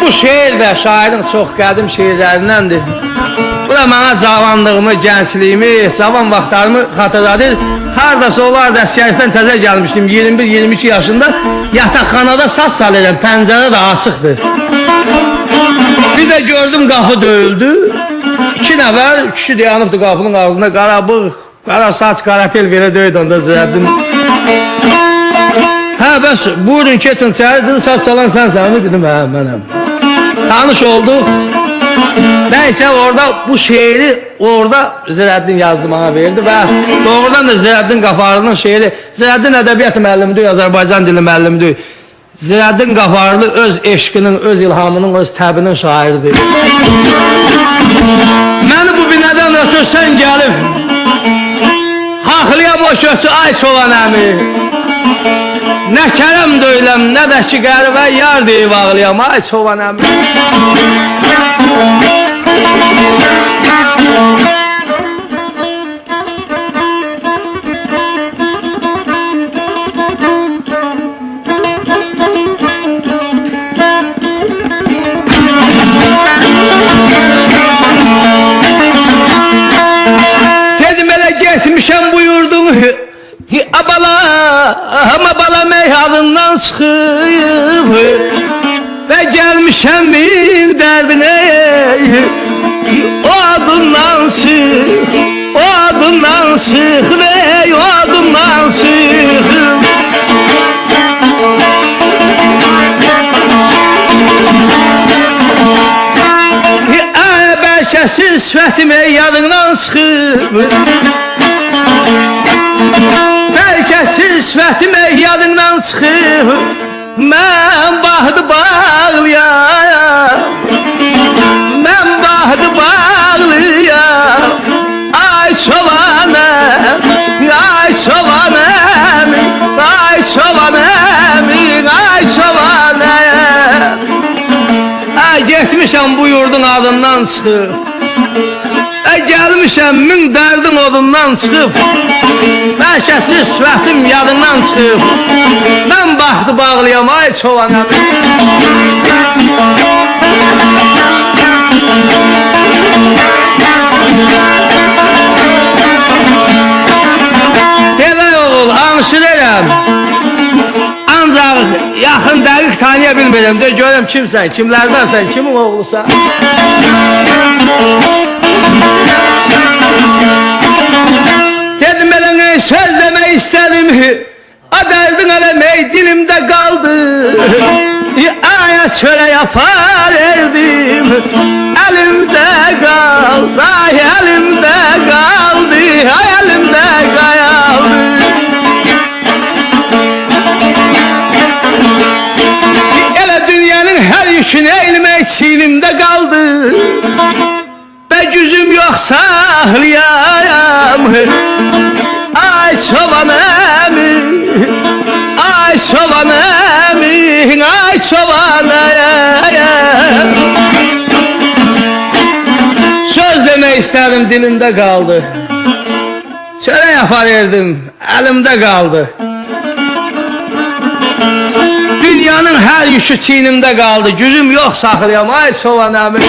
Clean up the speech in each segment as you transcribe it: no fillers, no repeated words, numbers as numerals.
bu şeir də şairin çox qədim şeirlərindəndir. Bu da mənə cavanlığımı, gəncliyimi, cavan vaxtlarımı xatırladır. Hardasa olardı əsgərlikdən təzə gəlmişdim, 21-22 yaşında yataqxanada saç salırım, pəncərə də açıqdır. Bir də gördüm qapı döyüldü. 2 nəfər, kişi dayanıbdı qapının ağzında, qara bığ, qara saç, qara tel belə döydü onda Ziyəddin. Hə, bəs buyurun keçin çayır, dedi, saç çalan sənsən mi? Dedim, hə, mənəm. Tanış olduq. Neyse orada bu şeiri orada Ziyəddin yazdı bana verdi və doğrudan da Ziyəddin Qafarlının şeiri. Ziyəddin ədəbiyyat müəllimidir, Azərbaycan dili müəllimidir. Ziyəddin Qafarlı öz eşqinin, öz ilhamının, öz təbinin şairidir. Məni bu binadan ötürsən gəlib haqlıyam o köçü ay çoban əmi. Nə kərəm döyləm, nə də ki qəribə yar deyib ağlayam ay çoban əmi. Dedim elə geçmişəm buyurdun abala meyhanından çıxıb və gəlmişəm bir dərdinə o adından çıx, o adından çıx, o adından çıx. Bəlkəsiz sifətim yadından çıxıb, bəlkəsiz sifətim yadından çıxıb, mən baxdı bağlayam, mən baxdı bağlayam, ay çobanım, ay çobanım, ay çobanım, ay çobanım. Getmişəm bu yurdun adından çıxıb, gəlmişəm min dərdin odundan çıxıb, bəlkəsiz sifətim yadından çıxıb, mən baxdı bağlayam ay çoban əmi. Dedə oğul, anşirəyəm, ancaq yaxın dəqiq tanıya bilmirəm de görəm kimsən, kimlərdənsən, kimin oğlusan? Dedim elə söz demək istədim, a dərdin eləmək dilimdə qaldı, aya çörək yapar erdim, əlimdə qaldı, ay əlimdə qaldı, ay əlimdə qaldı. Hər yükünü eğilmək çiynimdə qaldı, və gücüm yox saxlayam, ay çoban əmi, ay çoban əmi, ay çoban əmi. Söz demək istədim, dilimdə qaldı, çörək yapar erdim, əlimdə qaldı. Dünyanın hər yükü çiynimdə qaldı, gücüm yox saxlayam, ay çoban əmi.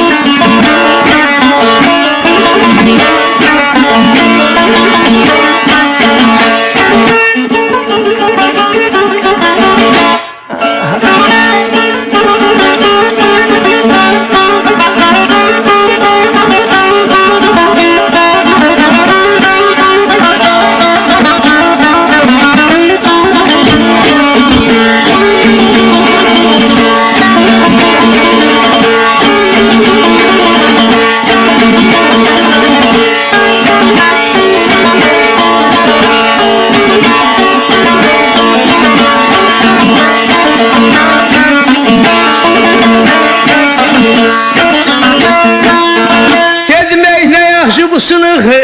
Bu sınığı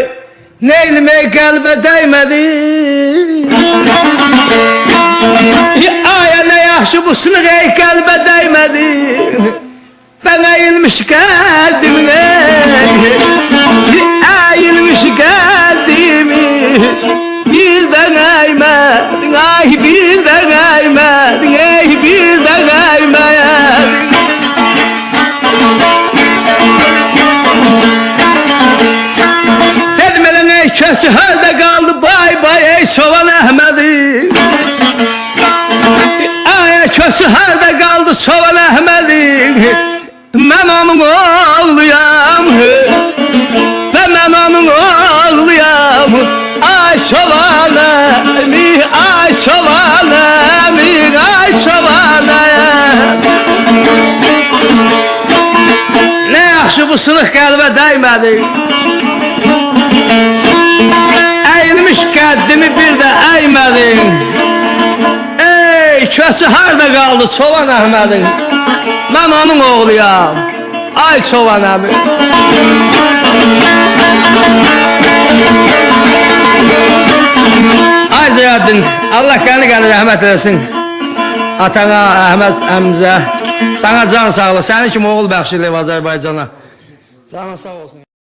neyləmək qəlbə dəymədi, aya nə yaxşı bu sınığı qəlbə dəymədi, ben əyilmiş qədimlə, əyilmiş qədimi, birdən əymədin, ay birdən əymədin, ey birdən əymədin. mən onun oğluyam, və mən onun oğluyam. Ay çobanım, ay çobanım, ay çobanım. Ne yaxşı bu sınıq qəlbə dəymədi. Əyilmiş qəddimi bir də əymədin. Ey köçü harda qaldı Çoban Əhmədin? Mən onun oğluyam, ay Çoban əmi. Ay Ziyəddin, Allah qəni rəhmət eləsin. Atana, Əhməd əmzə, sana can sağlık. Səni kimi oğul bəxş eləyib Azərbaycana. Canın sağ olsun.